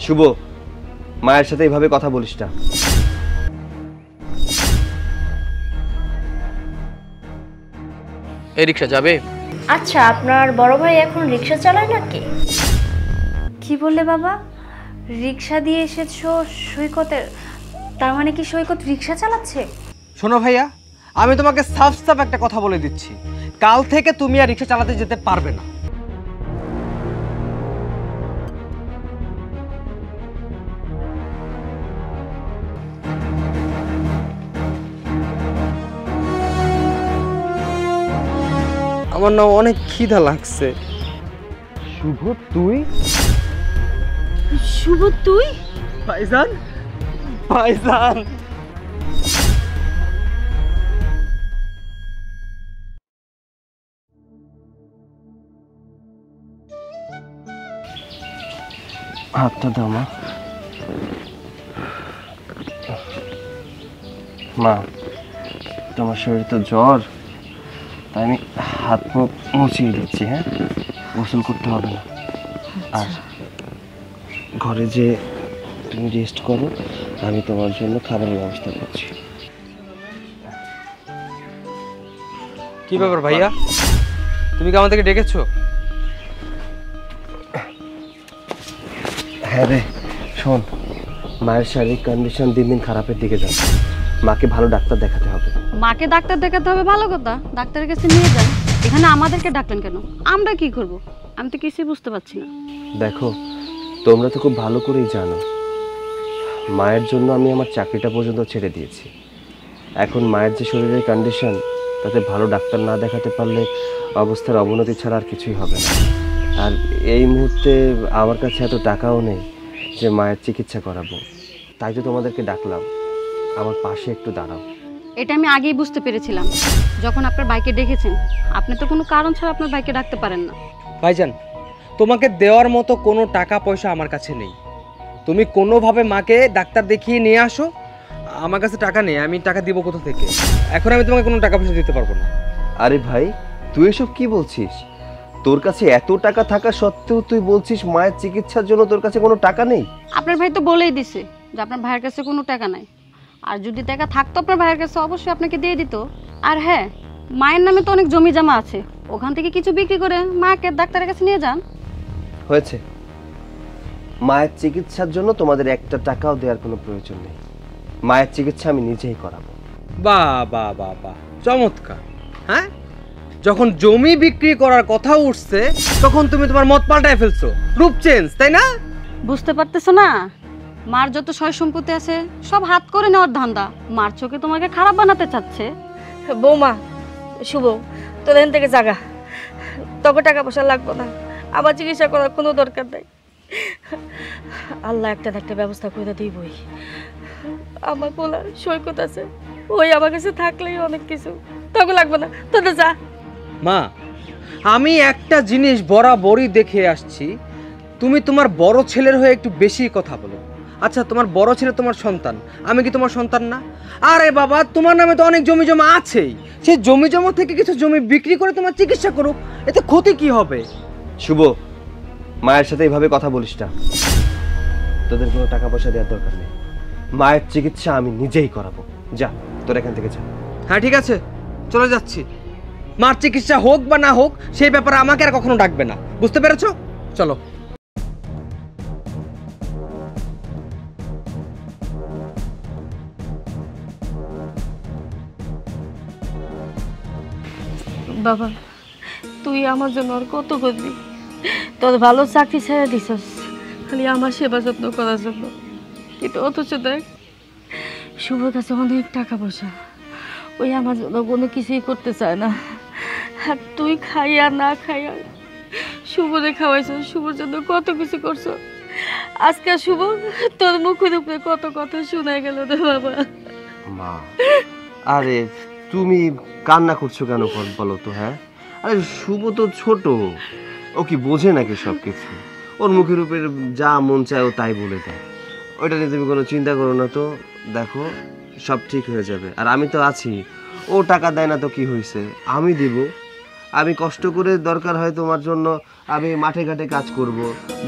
শুভ, মায়ের সাথে এইভাবে কথা বলিস না। এই রিকশা যাবে? আচ্ছা, আপনার বড় ভাই এখন রিকশা চালায় নাকি? কি বললে বাবা? রিকশা দিয়ে এসেছো সৈকতের, তার মানে কি সৈকত রিকশা চালাচ্ছে? শোনো ভাইয়া, আমি তোমাকে সাফ সাফ একটা কথা বলে দিচ্ছি, কাল থেকে তুমি আর রিকশা চালাতে যেতে পারবে না। আমার না অনেক খিদা লাগছে। শুভ তুই? শুভ তুই? ভাইজান, ভাইজান। হাতটা দাও মা। মা, তোমার শরীরে তো জ্বর, তাই আমি হাত মুখ মুছিয়ে দিচ্ছি। হ্যাঁ, গোসল করতে হবে না। আর ঘরে যে তুমি রেস্ট করো, আমি তোমার জন্য খাবারের ব্যবস্থা করছি। কি ব্যাপার ভাইয়া, তুমি কি আমাদেরকে ডেকেছো? হ্যাঁ রে, শোন, মায়ের শারীরিক কন্ডিশন দিন দিন খারাপের দিকে যাচ্ছে। মাকে ভালো ডাক্তার দেখাতে হবে। মাকে ডাক্তার দেখাতে হবে ভালো কথা, ডাক্তারের কাছে নিয়ে যান। এখানে আমাদেরকে ডাকলেন কেন? আমরা কি করব? আমি তো কিছুই বুঝতে পারছি না। দেখো, তোমরা তো খুব ভালো করেই জানো মায়ের জন্য আমি আমার চাকরিটা পর্যন্ত ছেড়ে দিয়েছি। এখন মায়ের যে শরীরের কন্ডিশন, তাতে ভালো ডাক্তার না দেখাতে পারলে অবস্থার অবনতি ছাড়া আর কিছুই হবে না। আর এই মুহূর্তে আমার কাছে এত টাকাও নেই যে মায়ের চিকিৎসা করাবো। তাই তো তোমাদেরকে ডাকলাম, আমার পাশে একটু দাঁড়াও। এটা আমি আগেই বুঝতে পেরেছিলাম যখন আপনার বাইকে ডেকেছেন। আপনি তো কোনো কারণ ছাড়া আপনার বাইকে ডাকতে পারেন না। ভাইজান, তোমাকে দেওয়ার মতো কোনো টাকা পয়সা আমার কাছে নেই। তুমি কোনোভাবে মাকে ডাক্তার দেখিয়ে নিয়ে আসো। আমার কাছে টাকা নেই, আমি টাকা দিব কোথা থেকে? এখন আমি তোমাকে কোনো টাকা পয়সা দিতে পারবো না। আরে ভাই, তুই এসব কি বলছিস? তোর কাছে এত টাকা থাকা সত্ত্বেও তুই বলছিস মায়ের চিকিৎসার জন্য তোর কাছে কোনো টাকা নেই? আপনার ভাই তো বলেই দিছে যে আপনার ভাইয়ের কাছে কোনো টাকা নাই। আর যদি টাকা থাকতো আপনার ভাইয়ের কাছে, অবশ্যই আপনাকে দিয়ে দিত। আর হ্যাঁ, মায়ের নামে তো অনেক জমি জমা আছে, ওখান থেকে কিছু বিক্রি করে মাকে ডাক্তারের কাছে নিয়ে যান। হয়েছে, মায়ের চিকিৎসার জন্য তোমাদের একটা টাকাও দেওয়ার কোনো প্রয়োজন নেই। মায়ের চিকিৎসা আমি নিজেই করাবো। বাহ বাহ বাহ বাহ, চমৎকার। হ্যাঁ, যখন জমি বিক্রি করার কথা উঠছে তখন তুমি তোমার মত পাল্টায় ফেলছো, রূপ চেঞ্জ, তাই না? বুঝতে পারতেছো না? মার যত সয় সম্পত্তি আছে সব হাত করে নেওয়ার ধান্দা। মার চোখে তোমাকে খারাপ বানাতে চাচ্ছে। বৌমা, শুভ, তোর এখান থেকে জাগা। তোকে টাকা পয়সা লাগবে না, আমার চিকিৎসা করার কোনো দরকার নেই। আল্লাহ একটা না একটা ব্যবস্থা করে দিবই। আমার বলা সৈকত আছে, ওই আমার কাছে থাকলেই অনেক কিছু। তোকে লাগবে না, তোদের যা। মা, আমি একটা জিনিস বরাবরই দেখে আসছি, তুমি তোমার বড় ছেলের হয়ে একটু বেশি কথা বলো। আচ্ছা, তোমার বড় ছেলে তোমার সন্তান, আমি কি তোমার সন্তান না? আরে বাবা, তোমার নামে তো অনেক জমি জমা আছেই, সেই জমি জমা থেকে কিছু জমি বিক্রি করে তোমার চিকিৎসা করুক, এতে ক্ষতি কি হবে? শুভ, মায়ের সাথে এইভাবে কথা বলিস না। তোদের কোনো টাকা পয়সা দেওয়ার দরকার নেই। মায়ের চিকিৎসা আমি নিজেই করাবো। যা, তোর এখান থেকে যা। হ্যাঁ ঠিক আছে, চলে যাচ্ছি। মার চিকিৎসা হোক বা না হোক, সেই ব্যাপারে আমাকে আর কখনো ডাকবে না, বুঝতে পেরেছো? চলো। বাবা, তুই আমার জন্য আর কত করবি? তোর ভালো চাকরি ছেড়ে দিছস খালি আমার সেবা যত্ন করার জন্য, কিন্তু অথচ দেখ শুভর কাছে অনেক টাকা পয়সা, ওই আমার জন্য কোনো কিছুই করতে চায় না। আর তুই খাইয়া না খাইয়া শুভরে খাওয়াইছ, শুভর জন্য কত কিছু করছো। আজকে শুভ তোর মুখের উপরে কত কথা শোনা গেল রে বাবা। মা, আরে তুমি কান্না করছো কেন বলো তো? হ্যাঁ, আরে শুভ তো ছোট, ও কি বোঝে নাকি সব কিছু? ওর মুখের উপরে যা মন চায় ও তাই বলে দেয়। ওইটা নিয়ে তুমি কোনো চিন্তা করো না তো। দেখো, সব ঠিক হয়ে যাবে। আর আমি তো আছি। ও টাকা দেয় না তো কি হয়েছে, আমি দিব। আমি কষ্ট করে দরকার হয় তোমার জন্য আমি মাঠে ঘাটে কাজ করব,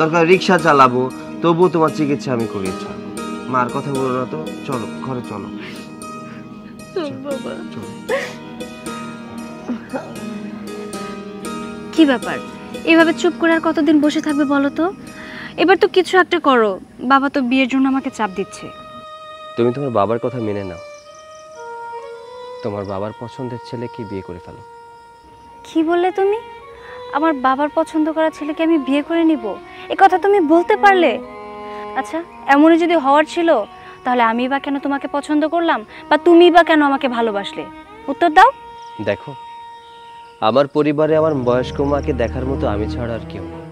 দরকার রিক্সা চালাবো, তবুও তোমার চিকিৎসা আমি করিয়ে ছাড়বো। মার কথা বলো না তো, চলো ঘরে চলো। চল বাবা। চলো। কি ব্যাপার, এভাবে চুপ করে আর কতদিন বসে থাকবে বলো তো? এবার তো কিছু একটা করো, বাবা তো বিয়ের জন্য আমাকে চাপ দিচ্ছে। তুমি তোমার বাবার কথা মেনে নাও, তোমার বাবার পছন্দের ছেলেকে বিয়ে করে ফেলো। কি বললে তুমি? আমার বাবার পছন্দ করা ছেলেকে আমি বিয়ে করে নিব? এ কথা তুমি বলতে পারলে? আচ্ছা, এমনই যদি হওয়ার ছিল তাহলে আমি বা কেন তোমাকে পছন্দ করলাম, বা তুমি বা কেন আমাকে ভালোবাসলে? উত্তর দাও। দেখো, আমার পরিবারে আমার বয়স্ক মাকে দেখার মতো আমি ছাড়া আর কেউ নেই।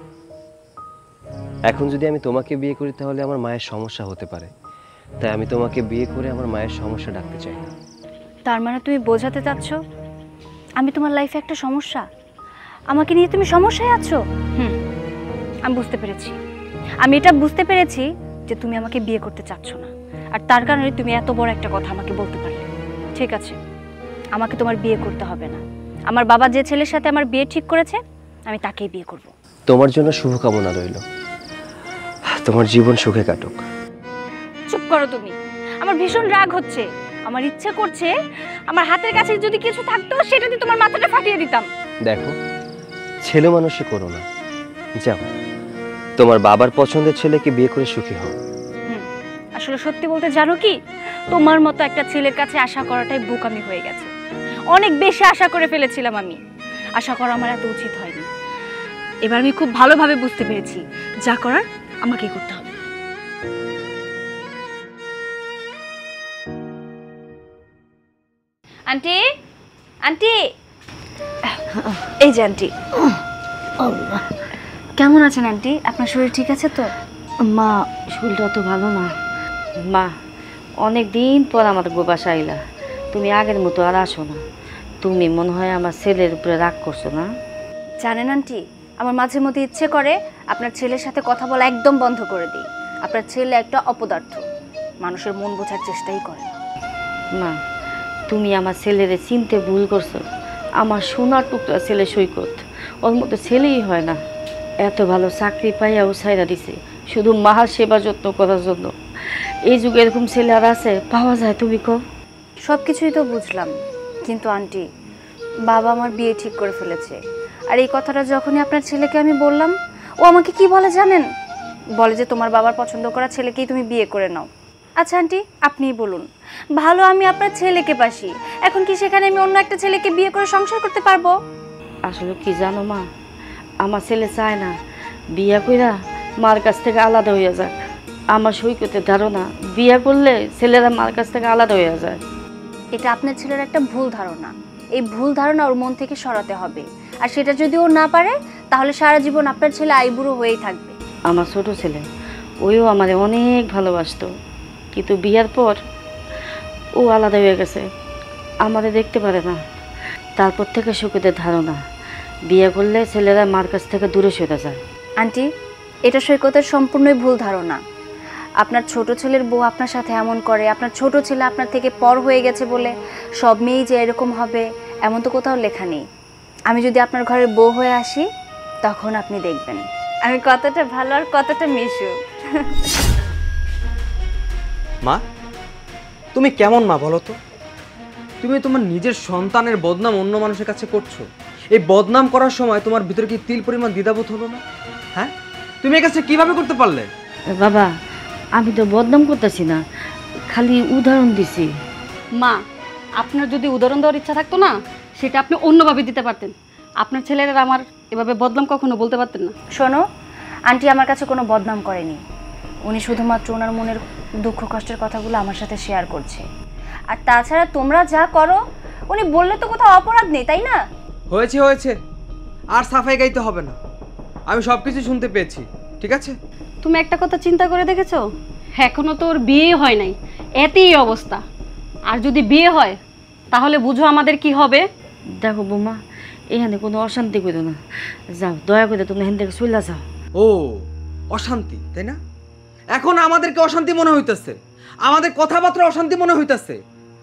এখন যদি আমি তোমাকে বিয়ে করি তাহলে আমার মায়ের সমস্যা হতে পারে, তাই আমি তোমাকে বিয়ে করে আমার মায়ের সমস্যা ডাকতে চাই না। তার মানে তুমি বোঝাতে চাচ্ছ আমি তোমার লাইফে একটা সমস্যা? আমাকে নিয়ে তুমি সমস্যায় আছো? আমি বুঝতে পেরেছি। আমি এটা বুঝতে পেরেছি যে তুমি আমাকে বিয়ে করতে চাচ্ছ না, আর তার কারণে তুমি এত বড় একটা কথা আমাকে বলতে পারলে। ঠিক আছে, আমাকে তোমার বিয়ে করতে হবে না। আমার বাবা যে ছেলের সাথে আমার বিয়ে ঠিক করেছে আমি তাকেই বিয়ে করব। তোমার জন্য শুভকামনা রইল, তোমার জীবন সুখে কাটুক। চুপ করো তুমি, আমার ভীষণ রাগ হচ্ছে। আমার ইচ্ছে করছে আমার হাতের কাছে যদি কিছু থাকতো সেটা দিয়ে তোমার মাথাটা ফাটিয়ে দিতাম। দেখো, ছেলে মানুষই করো না, যাও তোমার বাবার পছন্দের ছেলেকে বিয়ে করে সুখী হও। আসলে সত্যি বলতে জানো কি, তোমার মতো একটা ছেলের কাছে আশা করাটাই বোকামি হয়ে গেছে। অনেক বেশি আশা করে ফেলেছিলাম আমি। আশা করা আমার এত উচিত হয়নি। এবার আমি খুব ভালোভাবে বুঝতে পেরেছি যা করার আমাকেই করতে হবে। আন্টি, আন্টি, এই যে আন্টি। কেমন আছেন আন্টি? আপনার শরীর ঠিক আছে তো? মা, শরীরটা অত ভালো না। মা, অনেক দিন পর আমাদের বাসায় আইলা, তুমি আগের মতো আর আসো না। তুমি মনে হয় আমার ছেলের উপরে রাগ করছো না? জানেন আন্টি, আমার মাঝে মধ্যে ইচ্ছে করে আপনার ছেলের সাথে কথা বলা একদম বন্ধ করে দিই। আপনার ছেলে একটা অপদার্থ, মানুষের মন বোঝার চেষ্টাই করে না। মা, তুমি আমার ছেলেরে চিনতে ভুল করছো। আমার সোনার টুকরা ছেলে সৈকত, ওর মতো ছেলেই হয় না। এত ভালো চাকরি পাইয়াও ছাইরা দিছে শুধু মাহার সেবা যত্ন করার জন্য। এই যুগে এরকম ছেলে আর আছে পাওয়া যায়? তুমি কও। সব কিছুই তো বুঝলাম, কিন্তু আন্টি, বাবা আমার বিয়ে ঠিক করে ফেলেছে। আর এই কথাটা যখনই আপনার ছেলেকে আমি বললাম, ও আমাকে কি বলে জানেন? বলে যে তোমার বাবার পছন্দ করা ছেলেকেই তুমি বিয়ে করে নাও। আচ্ছা আন্টি, আপনিই বলুন, ভালো আমি আপনার ছেলেকে বাসি, এখন কি সেখানে আমি অন্য একটা ছেলেকে বিয়ে করে সংসার করতে পারবো? আসলে কি জানো মা, আমার ছেলে চায় না বিয়া কইরা মার কাছ থেকে আলাদা হইয়া যাক। আমার সৈকতের ধারণা বিয়া করলে ছেলেরা মার কাছ থেকে আলাদা হইয়া যায়। এটা আপনার ছেলের একটা ভুল ধারণা। এই ভুল ধারণা ওর মন থেকে সরাতে হবে। আর সেটা যদি ও না পারে তাহলে সারা জীবন আপনার ছেলে আইবুড়ো হয়েই থাকবে। আমার ছোট ছেলে, ওইও আমারে অনেক ভালোবাসতো, কিন্তু বিয়ার পর ও আলাদা হয়ে গেছে, আমাদের দেখতে পারে না। তারপর থেকে সৈকতের ধারণা বিয়ে করলে ছেলেরা মার কাছ থেকে দূরে সরে যায়। আন্টি, এটা সৈকতের সম্পূর্ণই ভুল ধারণা। আপনার ছোট ছেলের বউ আপনার সাথে এমন করে, আপনার ছোট ছেলে আপনার থেকে পর হয়ে গেছে বলে সব মেয়েই যে এরকম হবে এমন তো কোথাও লেখা নেই। আমি যদি আপনার ঘরের বউ হয়ে আসি তখন আপনি দেখবেন আমি কতটা ভালো আর কতটা মিশুক। মা, তুমি কেমন মা বলো তো? তুমি তোমার নিজের সন্তানের বদনাম অন্য মানুষের কাছে করছো। এই বদনাম করার সময় তোমার ভিতরে কি তিল পরিমাণ দ্বিধাবোধ হলো না? হ্যাঁ, তুমি এই কাজটা কিভাবে করতে পারলে? বাবা, আমি তো বদনাম করতেছি না, খালি উদাহরণ দিছি। মা, আপনার যদি উদাহরণ দেওয়ার ইচ্ছা থাকতো না, সেটা আপনি অন্যভাবে দিতে পারতেন। আপনার ছেলেরা আমার এভাবে বদনাম কখনো বলতে পারতেন না। শোনো, আন্টি আমার কাছে কোনো বদনাম করেনি। উনি শুধুমাত্র ওনার মনের দুঃখ কষ্টের কথাগুলো আমার সাথে শেয়ার করছে। আর তাছাড়া তোমরা যা করো উনি বললে তো কোথাও অপরাধ নেই, তাই না? হয়েছে হয়েছে, আর সাফাই গাইতে হবে না, আমি সব কিছু শুনতে পেয়েছি। ঠিক আছে? তুমি একটা কথা চিন্তা করে দেখেছো? এখনো তো ওর বিয়ে হয় নাই, এতেই অবস্থা। আর যদি বিয়ে হয় তাহলে বুঝো আমাদের কি হবে। দেখো বৌমা, এখানে কোনো অশান্তি করো না, যাও দয়া করে তুমি এখান থেকে চলে যাও। ও, অশান্তি তাই না? এখন আমাদেরকে অশান্তি মনে হইতেছে, আমাদের কথাবার্তা অশান্তি মনে হইতেছে।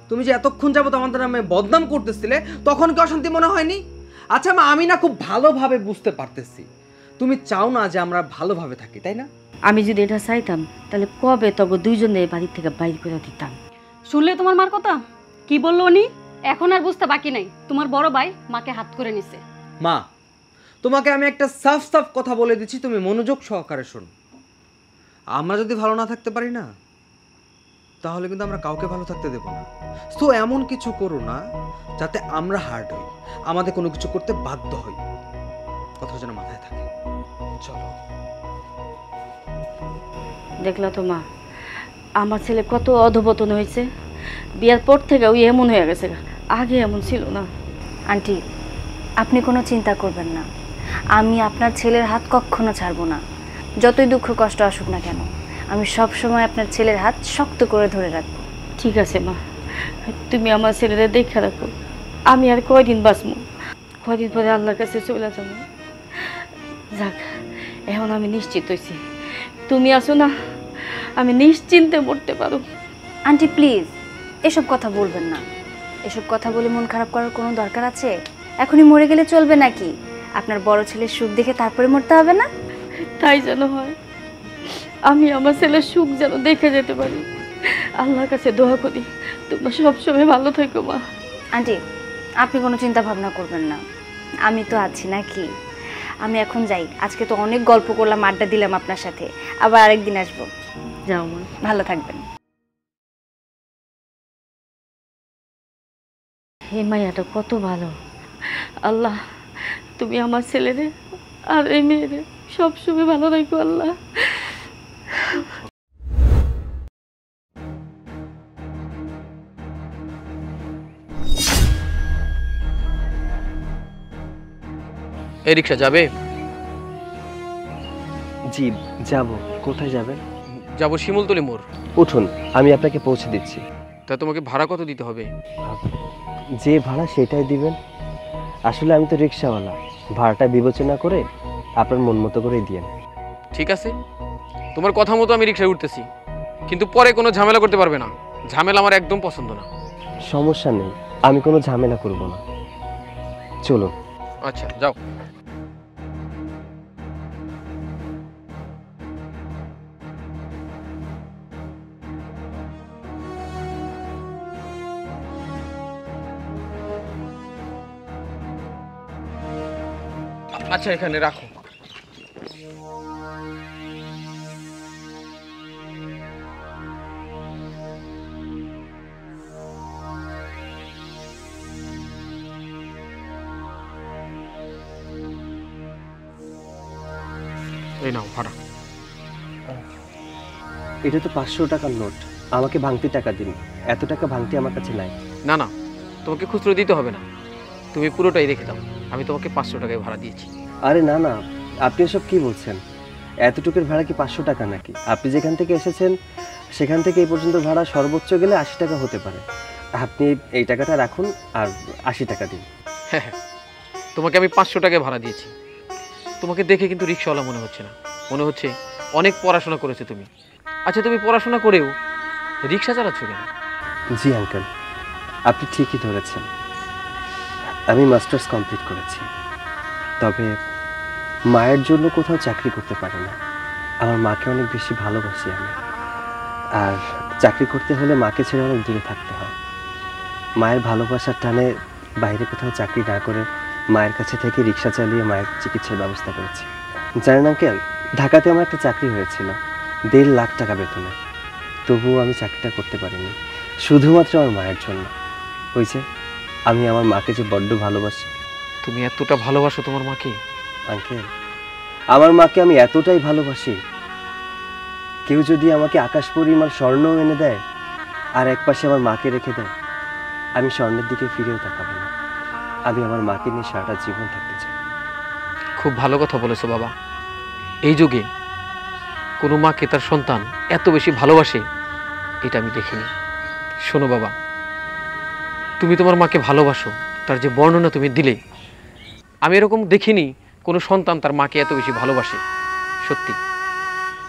তুমি যে এতক্ষণ যাবত আমাদের নামে বদনাম করতেছিলে তখন কি অশান্তি মনে হয়নি? আচ্ছা মা, আমি না খুব ভালোভাবে বুঝতে পারতেছি তুমি চাও না যে আমরা ভালোভাবে থাকি, তাই না? আমি যদি এটা চাইতাম তাহলে কবে তবে দুইজনে এই বাড়ির থেকে বাইর করে দিতাম। শুনলে তোমার মার কথা কি বললো উনি? এখন আর বুঝতে বাকি নাই, তোমার বড় ভাই মাকে হাত করে নিছে। মা, তোমাকে আমি একটা সাফ সাফ কথা বলে দিচ্ছি, তুমি মনোযোগ সহকারে শোনো। আমরা যদি ভালো না থাকতে পারি না, তাহলে কিন্তু আমরা কাউকে ভালো থাকতে দেব না। তো এমন কিছু করো না যাতে আমরা হার্ড হই, আমাদের কোনো কিছু করতে বাধ্য হই। কথা যেন মাথায় থাকে। চলো। দেখলা তো মা, আমার ছেলে কত অধপতন হয়েছে। বিয়ার পর থেকে ওই এমন হয়ে গেছে, আগে এমন ছিল না। আন্টি, আপনি কোনো চিন্তা করবেন না, আমি আপনার ছেলের হাত কখনো ছাড়বো না। যতই দুঃখ কষ্ট আসুক না কেন, আমি সব সময় আপনার ছেলের হাত শক্ত করে ধরে রাখবো। ঠিক আছে মা, তুমি আমার ছেলেদের দেখে রাখো। আমি আর কয়দিন বাঁচবো, কয়দিন পরে আল্লাহর কাছে চলে যাবো। যাক, এখন আমি নিশ্চিত হয়েছি, তুমি আসো না, আমি নিশ্চিন্তে মরতে পারো। আন্টি প্লিজ, এসব কথা বলবেন না। এসব কথা বলে মন খারাপ করার কোনো দরকার আছে? এখনই মরে গেলে চলবে নাকি? আপনার বড় ছেলের সুখ দেখে তারপরে মরতে হবে না? তাই যেন হয়, আমি আমার ছেলের সুখ যেন দেখে যেতে পারি। আল্লাহর কাছে দোয়া করি তোমরা সবসময় ভালো থেকো মা। আন্টি, আপনি কোনো চিন্তা ভাবনা করবেন না, আমি তো আছি নাকি। আমি এখন যাই, আজকে তো অনেক গল্প করলাম, আড্ডা দিলাম আপনার সাথে, আবার আরেকদিন আসবো। যাও মা, ভালো থাকবেন। এই মাইয়াটা কত ভালো। আল্লাহ, তুমি আমার ছেলেরে আর এই মেয়েরে সবসময় ভালো রাখো আল্লাহ। এই রিক্সা যাবে? জি যাব। কোথায় যাবেন? যাবো শিমুলতলি মোড়। উঠুন, আমি আপনাকে পৌঁছে দিচ্ছি। তা তোমাকে ভাড়া কত দিতে হবে? যে ভাড়া সেটাই দিবেন। আসলে আমি তো রিক্সাওয়ালা, ভাড়াটা বিবেচনা করে আপনার মন মতো করেই দিয়েন। ঠিক আছে, তোমার কথা মতো আমি রিক্সায় উঠতেছি, কিন্তু পরে কোনো ঝামেলা করতে পারবে না। ঝামেলা আমার একদম পছন্দ না। সমস্যা নেই, আমি কোনো ঝামেলা করব না। চলুন। আচ্ছা যাও। আচ্ছা এখানে রাখো। এই নাও ভাড়া। এটা তো 500 টাকার নোট, আমাকে ভাঙতি টাকা দিন। এত টাকা ভাঙতি আমার কাছে নাই। না না, তোমাকে খুচরো দিতে হবে না, তুমি পুরোটাই রেখে দাও। আমি তোমাকে 500 টাকায় ভাড়া দিয়েছি। আরে না না, আপনি এসব কি বলছেন? এতটুকুর ভাড়া কি 500 টাকা নাকি? আপনি যেখান থেকে এসেছেন সেখান থেকে এই পর্যন্ত ভাড়া সর্বোচ্চ গেলে 80 টাকা হতে পারে। আপনি এই টাকাটা রাখুন আর 80 টাকা দিন। হ্যাঁ হ্যাঁ, তোমাকে আমি 500 টাকায় ভাড়া দিয়েছি। তোমাকে দেখে কিন্তু রিক্সাওয়ালা মনে হচ্ছে না, মনে হচ্ছে অনেক পড়াশোনা করেছো তুমি। আচ্ছা, তুমি পড়াশোনা করেও রিক্সা চালাচ্ছ কেন? জি আঙ্কেল, আপনি ঠিকই ধরেছেন। আমি মাস্টার্স কমপ্লিট করেছি, তবে মায়ের জন্য কোথাও চাকরি করতে পারি না। আমার মাকে অনেক বেশি ভালোবাসি আমি, আর চাকরি করতে হলে মাকে ছেড়ে অনেক দূরে থাকতে হয়। মায়ের ভালোবাসার টানে বাইরে কোথাও চাকরি না করে মায়ের কাছে থেকে রিক্সা চালিয়ে মায়ের চিকিৎসার ব্যবস্থা করেছি। জানেন আঙ্কেল, ঢাকাতে আমার একটা চাকরি হয়েছিল 1.5 লাখ টাকা বেতনে, তবুও আমি চাকরিটা করতে পারিনি, শুধুমাত্র আমার মায়ের জন্য। ওই যে আমি আমার মাকে যে বড্ড ভালোবাসি। তুমি এতটা ভালোবাসো তোমার মাকে? আঙ্কেল, আমার মাকে আমি এতটাই ভালোবাসি, কেউ যদি আমাকে আকাশ পরিমাণ স্বর্ণ এনে দেয় আর একপাশে আমার মাকে রেখে দেয়, আমি স্বর্ণের দিকে ফিরেও তাকাবো না। আমি আমার মাকে নিয়ে সারাটা জীবন থাকতে চাই। খুব ভালো কথা বলেছো বাবা। এই যুগে কোনো মাকে তার সন্তান এত বেশি ভালোবাসে এটা আমি দেখিনি। শোনো বাবা, তুমি তোমার মাকে ভালোবাসো, তার যে বর্ণনা তুমি দিলে, আমি এরকম দেখিনি কোনো সন্তান তার মাকে এত বেশি ভালোবাসে। সত্যি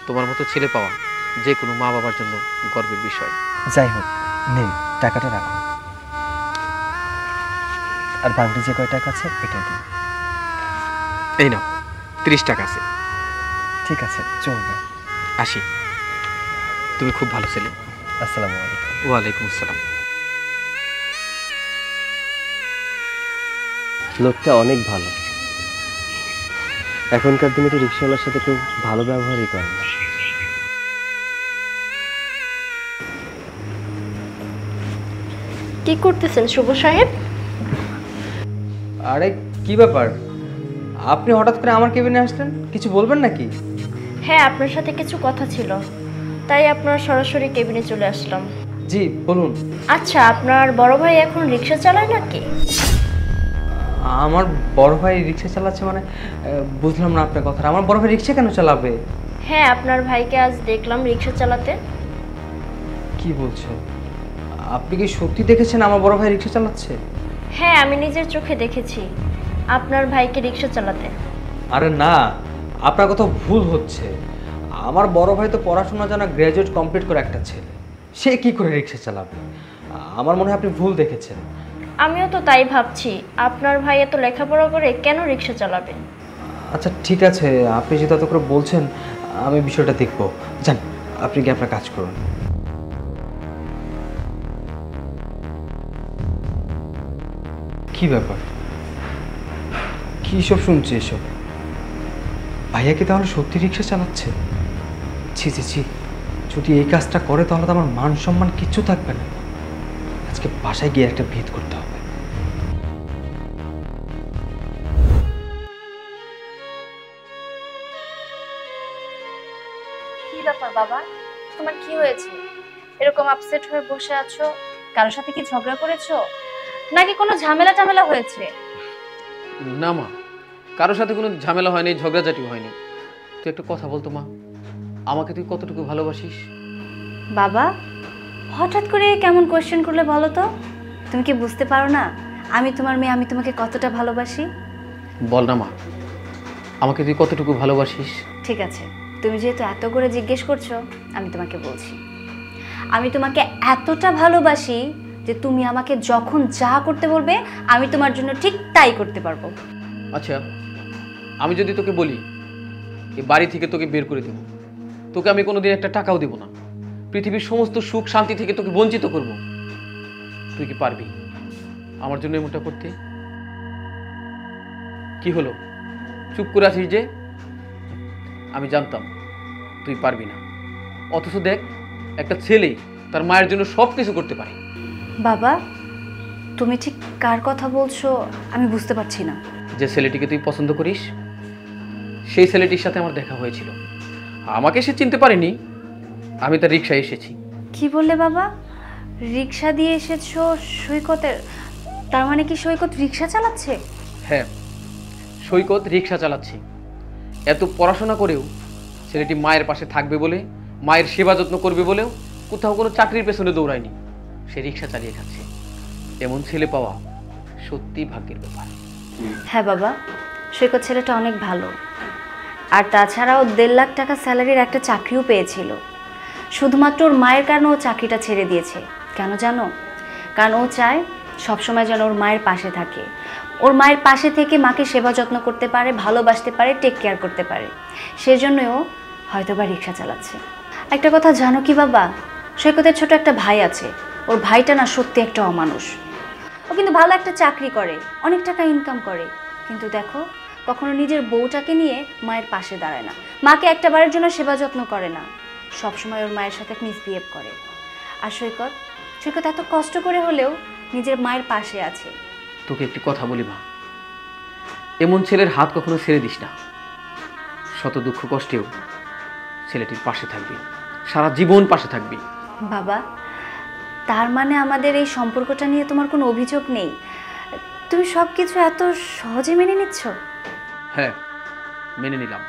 তোমার মতো ছেলে পাওয়া যে কোনো মা বাবার জন্য গর্বের বিষয়। যাই হোক, নিন টাকাটা রাখুন, আর বাংলা যে কয় টাকা আছে এটা দিন। এই নাও। 30 টাকা আছে। ঠিক আছে, চলবে। আসি। তুমি খুব ভালো ছেলে। আসসালামু আলাইকুম। ওয়ালাইকুম আসসালাম। লোকটা অনেক ভালো। এখনকার দিনে তো রিক্সাওয়ালার সাথে কেউ ভালো ব্যবহারই করে না। কি করতেছেন শুভ সাহেব? আরে কি ব্যাপার, আপনি হঠাৎ করে আমার কেবিনে আসলেন? কিছু বলবেন নাকি? হ্যাঁ, আপনার সাথে কিছু কথা ছিল, তাই আপনার সরাসরি কেবিনে চলে আসলাম। জি বলুন। আচ্ছা, আপনার বড় ভাই এখন রিক্সা চালায় নাকি? আমার বড় ভাই রিক্সা চালাচ্ছে মানে? বুঝলাম না আপনার কথা। আমার বড় ভাই রিক্সা কেন চালাবে? হ্যাঁ, আপনার ভাইকে আজ দেখলাম রিক্সা চালাতে। কি বলছেন? আপনি কি সত্যি দেখেছেন আমার বড় ভাই রিক্সা চালাচ্ছে? হ্যাঁ, আমি নিজের চোখে দেখেছি আপনার ভাইকে রিক্সা চালাতে। আরে না, আপনার কথা ভুল হচ্ছে। আমার বড় ভাই তো পড়াশোনা জানা গ্র্যাজুয়েট কমপ্লিট করে একটা ছেলে, সে কি করে রিক্সা চালাবে? আমার মনে হয় আপনি ভুল দেখেছেন। আমিও তো তাই ভাবছি, আপনার ভাই এত লেখাপড়া করে কেন রিক্সা চালাবে? আচ্ছা ঠিক আছে, আপনি যেটা এত করে বলছেন আমি বিষয়টা দেখব। যান, আপনি কি আপনার কাজ করুন। কি ব্যাপার, কি সব শুনছি এসব? ভাইয়া কি তাহলে সত্যি রিক্সা চালাচ্ছে? ছি ছি ছি, যদি এই কাজটা করে তাহলে তো আমার মান সম্মান কিচ্ছু থাকবে না। আজকে বাসায় গিয়ে একটা ভিত করতে হবে। কি ব্যাপার বাবা, তোমার কি হয়েছে? এরকম আপসেট হয়ে বসে আছো? কারোর সাথে কি ঝগড়া করেছো, নাকি কোনো ঝামেলা হয়েছে? না মা, কারোর সাথে কোনো ঝামেলা হয়নি, ঝগড়াঝাটিও হয়নি। তুই একটা কথা বলতো মা, আমাকে তুই কতটুকু ভালোবাসিস? বাবা, হঠাৎ করে কেমন কোয়েশ্চেন করলে বলো তো? তুমি কি বুঝতে পারো না আমি তোমার মেয়ে, আমি তোমাকে কতটা ভালোবাসি? বল না মা, আমাকে তুই কতটুকু ভালোবাসিস? ঠিক আছে, তুমি যেহেতু এত করে জিজ্ঞেস করছো, আমি তোমাকে বলছি। আমি তোমাকে এতটা ভালোবাসি যে তুমি আমাকে যখন যা করতে বলবে আমি তোমার জন্য ঠিক তাই করতে পারবো। আচ্ছা, আমি যদি তোকে বলি এই বাড়ি থেকে তোকে বের করে দেবো, তোকে আমি কোনোদিন একটা টাকাও দেবো না, পৃথিবীর সমস্ত সুখ শান্তি থেকে তোকে বঞ্চিত করব, তুই কি পারবি আমার জন্য এমনটা করতে? কি হলো, চুপ করে আছিস যে? আমি জানতাম তুই পারবি না, অথচ দেখ একটা ছেলে তার মায়ের জন্য সব কিছু করতে পারে। বাবা, তুমি ঠিক কার কথা বলছো আমি বুঝতে পারছি না। যে ছেলেটিকে তুই পছন্দ করিস সেই ছেলেটির সাথে আমার দেখা হয়েছিল। আমাকে সে চিনতে পারেনি, আমি তার রিক্সায় এসেছি। কি বললে বাবা? রিক্সা দিয়ে এসেছো সৈকতের? তার মানে কি সৈকত রিক্সা চালাচ্ছে? হ্যাঁ, সৈকত রিক্সা চালাচ্ছে। এত পড়াশোনা করেও ছেলেটি মায়ের পাশে থাকবে বলে, মায়ের সেবা যত্ন করবে বলেও কোথাও কোনো চাকরির পেছনে দৌড়ায়নি, সে রিক্সা চালিয়ে খাচ্ছে। এমন ছেলে পাওয়া সত্যি ভাগ্যের ব্যাপার। হ্যাঁ বাবা, সৈকত ছেলেটা অনেক ভালো। আর তাছাড়াও 1.5 লাখ টাকা স্যালারির একটা চাকরিও পেয়েছিল। শুধুমাত্র ওর মায়ের কারণে ও চাকরিটা ছেড়ে দিয়েছে। কেন জানো? কারণ ও চায় সবসময় যেন ওর মায়ের পাশে থাকে, ওর মায়ের পাশে থেকে মাকে সেবা যত্ন করতে পারে, ভালোবাসতে পারে, টেক কেয়ার করতে পারে। সেজন্যই ও হয়তোবা রিক্সা চালাচ্ছে। একটা কথা জানো কি বাবা, সৈকতের ছোট একটা ভাই আছে। ওর ভাইটা না সত্যি একটা অমানুষ। ও কিন্তু ভালো একটা চাকরি করে, অনেক টাকা ইনকাম করে, কিন্তু দেখো কখনো নিজের বউটাকে নিয়ে মায়ের পাশে দাঁড়ায় না, মাকে একটাবারের জন্য সেবা যত্ন করে না, সবসময় ওর মায়ের সাথে মিসবিহেভ করে। আর সৈকত এত কষ্ট করে হলেও নিজের মায়ের পাশে আছে। তোকে একটি কথা বলি মা, এমন ছেলের হাত কখনো ছেড়ে দিস না। শত দুঃখ কষ্টেও ছেলেটির পাশে থাকবি, সারা জীবন পাশে থাকবি। বাবা, তার মানে আমাদের এই সম্পর্কটা নিয়ে তোমার কোনো অভিযোগ নেই? তুমি সব কিছু এত সহজে মেনে নিচ্ছ? হ্যাঁ, মেনে নিলাম,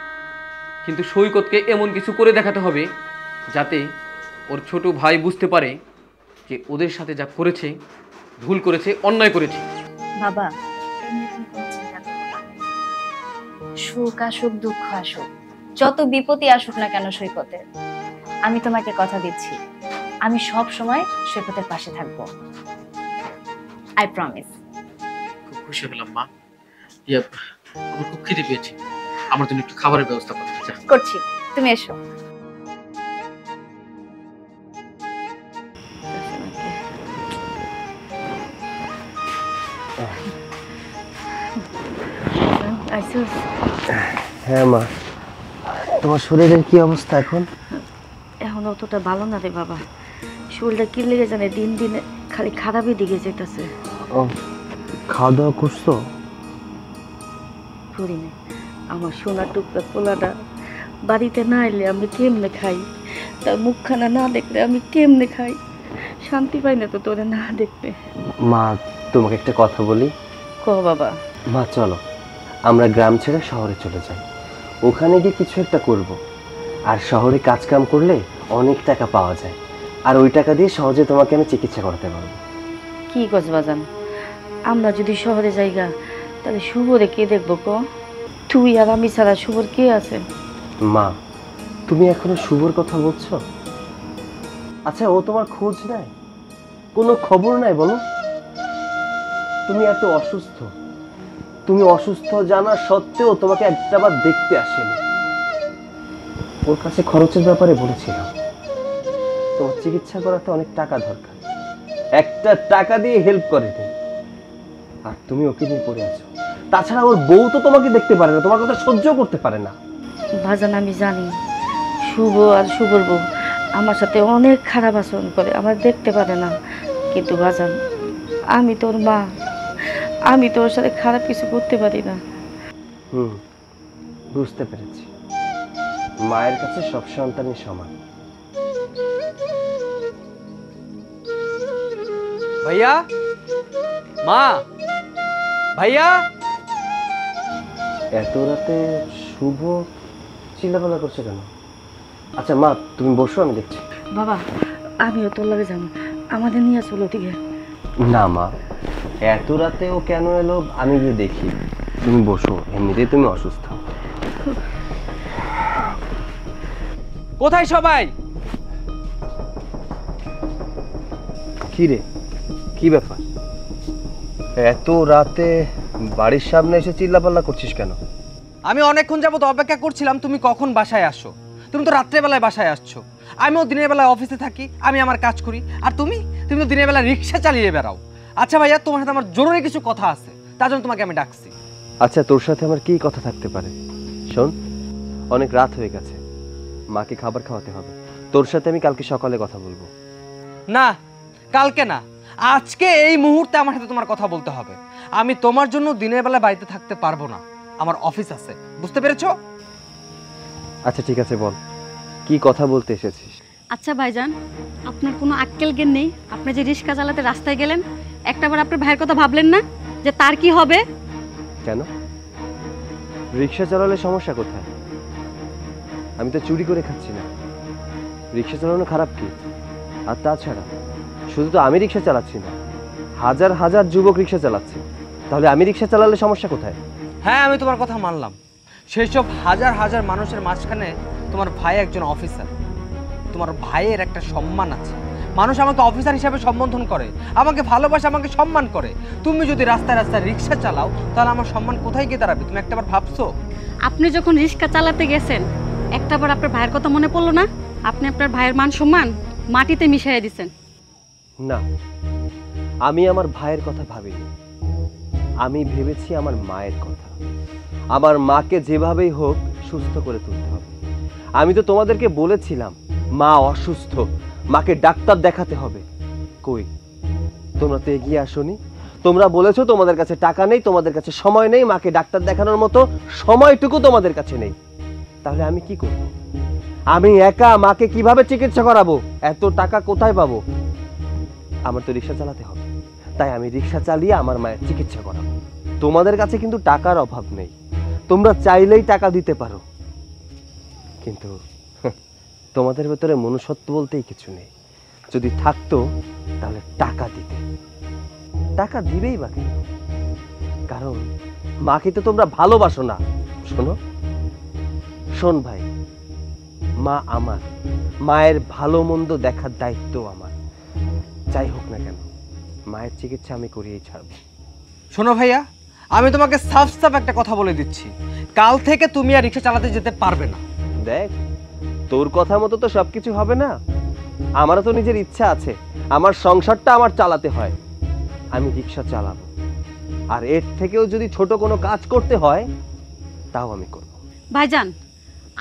কিন্তু সৈকতকে এমন কিছু করে দেখাতে হবে যাতে ওর ছোট ভাই বুঝতে পারে যে ওদের সাথে যা করেছে ভুল করেছে, অন্যায় করেছে। বাবা, এই নিয়ে তুমি কোনো চিন্তা করো না। সুখ আসুক, দুঃখ আসুক, যত বিপত্তি আসুক না কেন সৈকতের, আমি তোমাকে কথা দিচ্ছি আমি সব সময় সৈকতের পাশে থাকবো। I promise. খুব খুশি হলাম মা, আমার খুব খিদে পেয়েছে, আমার জন্য একটু খাবারের ব্যবস্থা করো। যা। করছি, তুমি এসো। হ্যাঁ মা, তোমার শরীরের কি অবস্থা এখন? এখন অতটা ভালো না রে বাবা, শরীরটা কি লেগে জানে দিন দিন খালি খারাপই দিকে যেতেছে। ও, খাওয়া দাওয়া করছো? করিনি। আমার সোনার টুকরা পোলাটা বাড়িতে না এলে আমি কেমনে খাই, তার মুখখানা না দেখলে আমি কেমনে খাই, শান্তি পাই না তো তোরে না দেখতে। মা, তোমাকে একটা কথা বলি। ক বাবা। মা চলো, আমরা গ্রাম ছেড়ে শহরে চলে যাই, ওখানে গিয়ে কিছু একটা করব। আর শহরে কাজ কাম করলে অনেক টাকা পাওয়া যায়, আর ওই টাকা দিয়ে সহজে তোমাকে আমি চিকিৎসা করাতে পারবো। কি কস বাজান, আমরা যদি শহরে যাইগা তাহলে শুভরে কে দেখবো ক? তুই আর আমি ছাড়া শুভর কে আছে? মা, তুমি এখনো শুভর কথা বলছো? আচ্ছা, ও তোমার খোঁজ নেয়? কোনো খবর নাই বলো? তুমি এত অসুস্থ, তুমি অসুস্থ জানা সত্ত্বেও তোমাকে একটাবার দেখতে আসেনি। ওর কাছে খরচের ব্যাপারে বলেছিলাম, তোমার চিকিৎসা করাতে অনেক টাকা দরকার, একটা টাকা দিয়ে হেল্প করেনি, আর তুমি ওকে নিয়ে পড়ে আছো। তাছাড়া ওর বউ তো তোমাকে দেখতে পারে না, তোমার কথা সহ্য করতে পারে না। বাজান আমি জানি শুভ আর শুভর বউ আমার সাথে অনেক খারাপ আচরণ করে, আমার দেখতে পারে না, কিন্তু বাজান আমি তোর মা, আমি তোর সাথে খারাপ কিছু করতে পারি না। বুঝতে পেরেছি, মায়ের কাছে সব সন্তানই সমান। ভাইয়া, মা, ভাইয়া। এত রাতে শুভ চিল্লাপাল্লা করছে কেন? আচ্ছা মা, তুমি বসো, আমি দেখছি। বাবা আমিও তোর লাগে যাবো, আমাদের নিয়ে চলো দিকে। না মা, এত রাতে ও কেন এলো আমি গিয়ে দেখি, তুমি বসো, এমনিতেই তুমি অসুস্থ। কোথায় সবাই? কি রে, কি ব্যাপার? এত রাতে বাড়ির সামনে এসে চিল্লাপাল্লা করছিস কেন? আমি অনেকক্ষণ যাবত অপেক্ষা করছিলাম তুমি কখন বাসায় আসো। তুমি তো রাত্রেবেলায় বাসায় আসছো, আমিও দিনের বেলায় অফিসে থাকি, আমি আমার কাজ করি, আর তুমি তো দিনের বেলা রিক্সা চালিয়ে বেড়াও। আচ্ছা ভাইয়া, তোমার সাথে আমার জরুরি কিছু কথা আছে, তার জন্য তোমাকে আমি ডাকছি। আচ্ছা, তোর সাথে আমার কি কথা থাকতে পারে? শোন, অনেক রাত হয়ে গেছে, মাকে খাবার খাওয়াতে হবে, তোর সাথে আমি কালকে সকালে কথা বলবো। না, কালকে না, আজকে এই মুহূর্তে আমার সাথে তোমার কথা বলতে হবে। আমি তোমার জন্য দিনের বেলা বাড়িতে থাকতে পারবো না, আমার অফিস আছে, বুঝতে পেরেছো? আচ্ছা ঠিক আছে, বল কি কথা বলতে এসেছিস। আচ্ছা ভাইজান, আপনার কোনো আক্কেল জ্ঞান নেই? আপনি যে রিক্সা চালাতে রাস্তায় গেলেন, একটাবার আপনার ভাইয়ের কথা ভাবলেন না যে তার কি হবে? কেন, রিক্সা চালালে সমস্যা কোথায়? আমি তো চুরি করে খাচ্ছি না, রিক্সা চালানো খারাপ কি? আর তাছাড়া শুধু তো আমি রিক্সা চালাচ্ছি না, হাজার হাজার যুবক রিক্সা চালাচ্ছে, তাহলে আমি রিক্সা চালালে সমস্যা কোথায়? হ্যাঁ, আমি তোমার কথা মানলাম, সেই সব হাজার হাজার মানুষের মাঝখানে তোমার ভাই একজন অফিসার, তোমার ভাইয়ের একটা সম্মান আছে, মানুষ আমাকে অফিসার হিসাবে সম্বোধন করে, আমাকে ভালোবাসে, আমাকে সম্মান করে। তুমি যদি রাস্তায় রাস্তায় রিক্সা চালাও, তাহলে আমার সম্মান কোথায় গিয়ে দাঁড়াবে? তুমি একটাবার ভাবছো? আপনি যখন রিক্সা চালাতে গেছেন, একটাবার আপনার ভাইয়ের কথা মনে পড়লো না? আপনি আপনার ভাইয়ের মান সম্মান মাটিতে মিশিয়ে দিচ্ছেন। না, আমি আমার ভাইয়ের কথা ভাবিনি, আমি ভেবেছি আমার মায়ের কথা। আমার মাকে যেভাবেই হোক সুস্থ করে তুলতে হবে। আমি তো তোমাদেরকে বলেছিলাম মা অসুস্থ, মাকে ডাক্তার দেখাতে হবে। কই, তোমরা তো এগিয়ে আসোনি। তোমরা বলেছো তোমাদের কাছে টাকা নেই, তোমাদের কাছে সময় নেই, মাকে ডাক্তার দেখানোর মতো সময়টুকু তোমাদের কাছে নেই। তাহলে আমি কি করব? আমি একা মাকে কিভাবে চিকিৎসা করাবো? এত টাকা কোথায় পাবো? আমার তো রিক্সা চালাতে হবে, তাই আমি রিক্সা চালিয়ে আমার মায়ের চিকিৎসা করাবো। তোমাদের কাছে কিন্তু টাকার অভাব নেই, তোমরা চাইলেই টাকা দিতে পারো, কিন্তু তোমাদের ভেতরে মনুষ্যত্ব বলতেই কিছু নেই। যদি থাকতো তাহলে টাকা দিতে। টাকা দিবেই বা কেন? কারণ মাকে তো তোমরা ভালোবাসো না। শোনো, শোন ভাই, মা আমার, মায়ের ভালো মন্দ দেখার দায়িত্ব আমার। যাই হোক না কেন, মায়ের চিকিৎসা আমি করিয়েই ছাড়ব। শোনো ভাইয়া, আমি তোমাকে সাফ সাফ একটা কথা বলে দিচ্ছি, কাল থেকে তুমি আর রিক্সা চালাতে যেতে পারবে না। দেখ, তোর কথা মতো তো সবকিছু হবে না। আমারও তো নিজের ইচ্ছা আছে, আমার সংসারটা আমার চালাতে হয়। আমি রিক্সা চালাবো, আর এর থেকেও যদি ছোট কোনো কাজ করতে হয় তাও আমি করব। ভাইজান,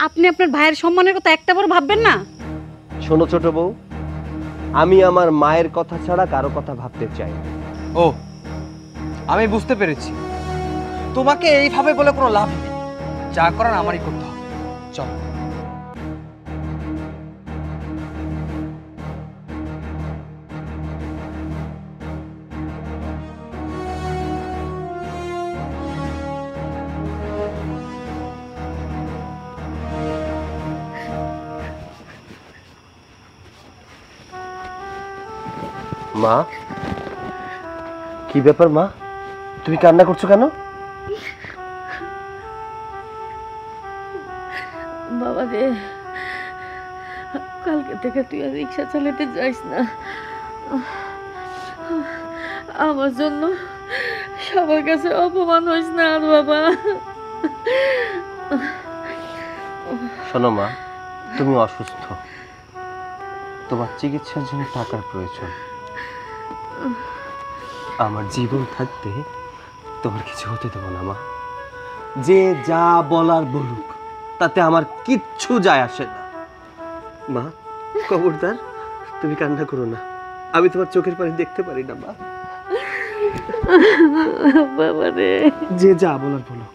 আপনি আপনার ভাইয়ের সম্মানের কথা একটা বার ভাববেন না? শোনো ছোট বউ, আমি আমার মায়ের কথা ছাড়া কারো কথা ভাবতে চাই না। ও, আমি বুঝতে পেরেছি, তোমাকে এইভাবে বলে কোনো লাভ নেই, যা করার আমারই করতে হবে। চল। মা, কি ব্যাপার মা, তুমি কান্না করছো কেন? বাবা রে, কালকে থেকে তুই আর রিক্সা চালাতে যাইস না। আমার জন্য সবার কাছে অপমান হইস না আর বাবা। শোনো মা, তুমি অসুস্থ, তোমার চিকিৎসার জন্য টাকার প্রয়োজন। আমার জীবন থাকতে তোমার কিছু হতে দেবো না মা। যে যা বলার বলুক, তাতে আমার কিচ্ছু যায় আসে না। মা, খবরদার তুমি কান্না করো না, আমি তোমার চোখের পানি দেখতে পারি না মা। বাবা রে, যে যা বলার বলুক।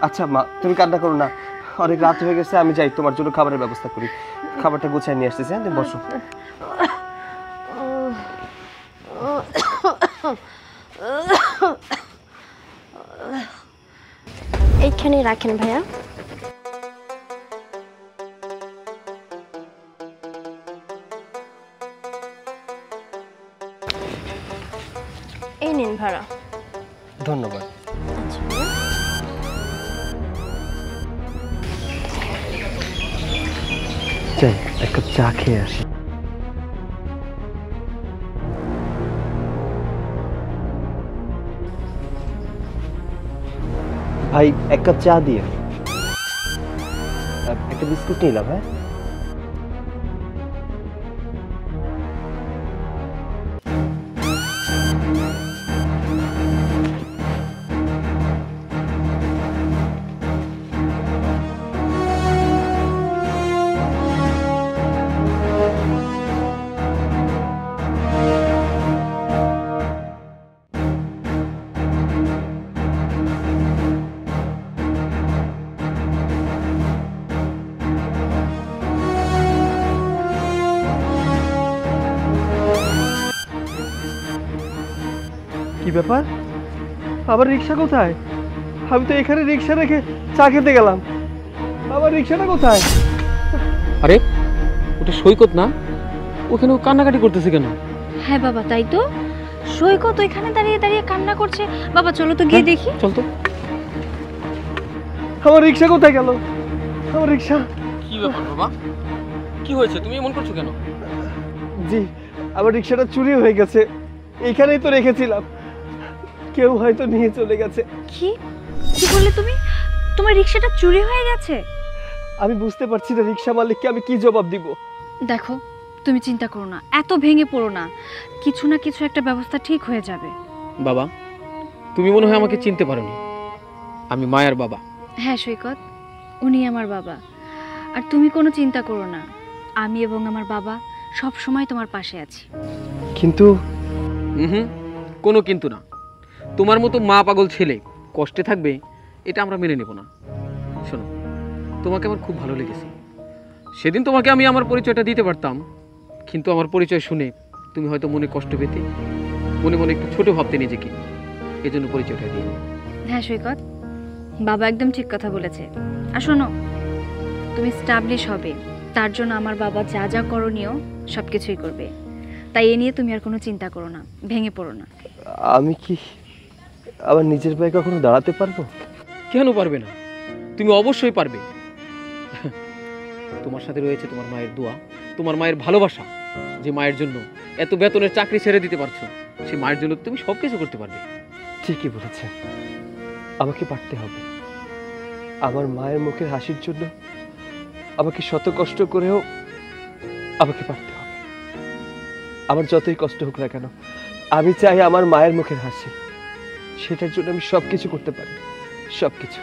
আচ্ছা মা, তুমি কান্না করো না, অনেক রাত হয়ে গেছে, আমি যাই তোমার জন্য খাবারের ব্যবস্থা করি। খাবারটা গুছিয়ে নিয়ে আসতেছি, হ্যাঁ? তুমি বসো। এইখানেই রাখেন ভাইয়া। এই নিন ভাড়া। ধন্যবাদ। আচ্ছা ভাইয়া। চাই এক কাপ চা খেয়ে আসি। ভাই, এক কাপ চা দিয়ে একটা বিস্কুট নিলাম। হ্যাঁ, কি ব্যাপার, আবার রিক্সা কোথায়? আমি তো এখানে রিক্সা রেখে চা খেতে গেলাম, আবার রিক্সাটা কোথায়? আরে ওটা সৈকত না? ওখানে ও কান্নাকাটি করতেছে কেন? হ্যাঁ বাবা, তাই তো। সৈকত এখানে দাঁড়িয়ে দাঁড়িয়ে কান্না করছে। বাবা চলো তো গিয়ে দেখি। চল তো। আমার রিক্সা কোথায় গেল? আমার রিক্সা। কি ব্যাপার বাবা, কি হয়েছে? তুমি এমন করছো কেন? জি, আমার রিক্সাটা চুরি হয়ে গেছে, এখানেই তো রেখেছিলাম, কেউ হয়তো নিয়ে চলে গেছে। কি কি বললে তুমি? তোমার রিক্সাটা চুরি হয়ে গেছে? আমি বুঝতে পারছি না রিক্সা মালিককে আমি কি জবাব দিব। দেখো, তুমি চিন্তা করো না, এত ভেঙে পড়ো না, কিছু না কিছু একটা ব্যবস্থা ঠিক হয়ে যাবে। বাবা, তুমি মনে হয় আমাকে চিনতে পারোনি। আমি মায়ের বাবা। হ্যাঁ সৈকত, উনি আমার বাবা। আর তুমি কোনো চিন্তা করো না, আমি এবং আমার বাবা সব সময় তোমার পাশে আছি। কিন্তু কোনো কিন্তু না। তোমার মতো মা পাগল ছেলে কষ্টে থাকবে এটা আমরা মেনে নেব না। শোনো, তোমাকে আমার খুব ভালো লেগেছে। সেদিন তোমাকে আমি আমার পরিচয়টা দিতে পারতাম, কিন্তু আমার পরিচয় শুনে তুমি হয়তো মনে কষ্ট পেতে, মনে মনে একটু ছোট ভাবতে নিজেকে, এজন্য পরিচয়টা দিই। হ্যাঁ সৈকত, বাবা একদম ঠিক কথা বলেছে। আর শোনো, তুমি স্টাবলিশ হবে, তার জন্য আমার বাবা যা যা করণীয় সব কিছুই করবে। তাই এ নিয়ে তুমি আর কোনো চিন্তা করো না, ভেঙে পড়ো না। আমি কি আবার নিজের পায়ে কখনো দাঁড়াতে পারবো? কেন পারবে না? তুমি অবশ্যই পারবে। তোমার সাথে রয়েছে তোমার মায়ের দোয়া, তোমার মায়ের ভালোবাসা। যে মায়ের জন্য এত বেতনের চাকরি ছেড়ে দিতে পারছো, সে মায়ের জন্য তুমি সব কিছু করতে পারবে। ঠিকই বলেছেন, আমাকে পারতে হবে। আমার মায়ের মুখের হাসির জন্য আমাকে শত কষ্ট করেও আমাকে পারতে হবে। আমার যতই কষ্ট হোক না কেন, আমি চাই আমার মায়ের মুখের হাসি। সেটার জন্য আমি সবকিছু করতে পারি, সবকিছু।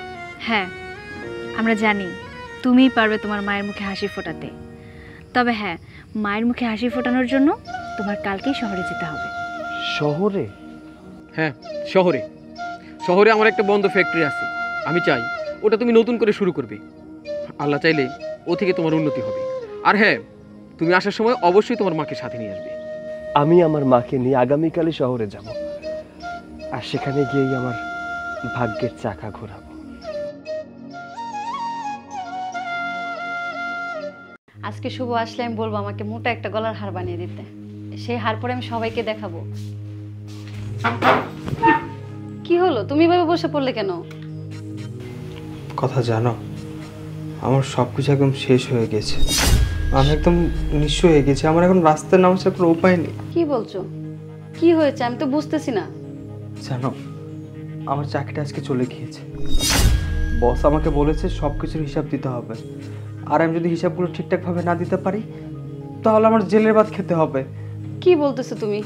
হ্যাঁ, আমরা জানি তুমিই পারবে তোমার মায়ের মুখে হাসি ফোটাতে। তবে হ্যাঁ, মায়ের মুখে হাসি ফোটানোর জন্য তোমার কালকেই শহরে যেতে হবে। শহরে? হ্যাঁ, শহরে। শহরে আমার একটা বন্ধ ফ্যাক্টরি আছে, আমি চাই ওটা তুমি নতুন করে শুরু করবে। আল্লাহ চাইলে ও থেকে তোমার উন্নতি হবে। আর হ্যাঁ, তুমি আসার সময় অবশ্যই তোমার মাকে সাথে নিয়ে আসবে। আমি আমার মাকে নিয়ে আগামীকালই শহরে যাব, আর সেখানে গিয়েই আমার ভাগ্যের চাকা ঘোরাবো। আজকে শুভ আসলে আমি বলবো আমাকে মোটা একটা গলার হার বানিয়ে দিতে। সেই হার পরে আমি সবাইকে দেখাবো। কি হলো, তুমি এভাবে বসে পড়লে কেন? কথা জানো, আমার সব কিছু একদম শেষ হয়ে গেছে। আমি একদম নিঃস্ব হয়ে গেছি। আমার এখন রাস্তায় নামার কোনো উপায় নেই। কি বলছো? কি হয়েছে আমি তো বুঝতেছি না। জানো, আমার চাকরিটা আজকে চলে গিয়েছে। বস আমাকে বলেছে সব কিছুর হিসাব দিতে হবে, আর আমি যদি হিসাবগুলো ঠিকঠাকভাবে না দিতে পারি তাহলে আমার জেলের ভাত খেতে হবে। কি বলতেছো তুমি?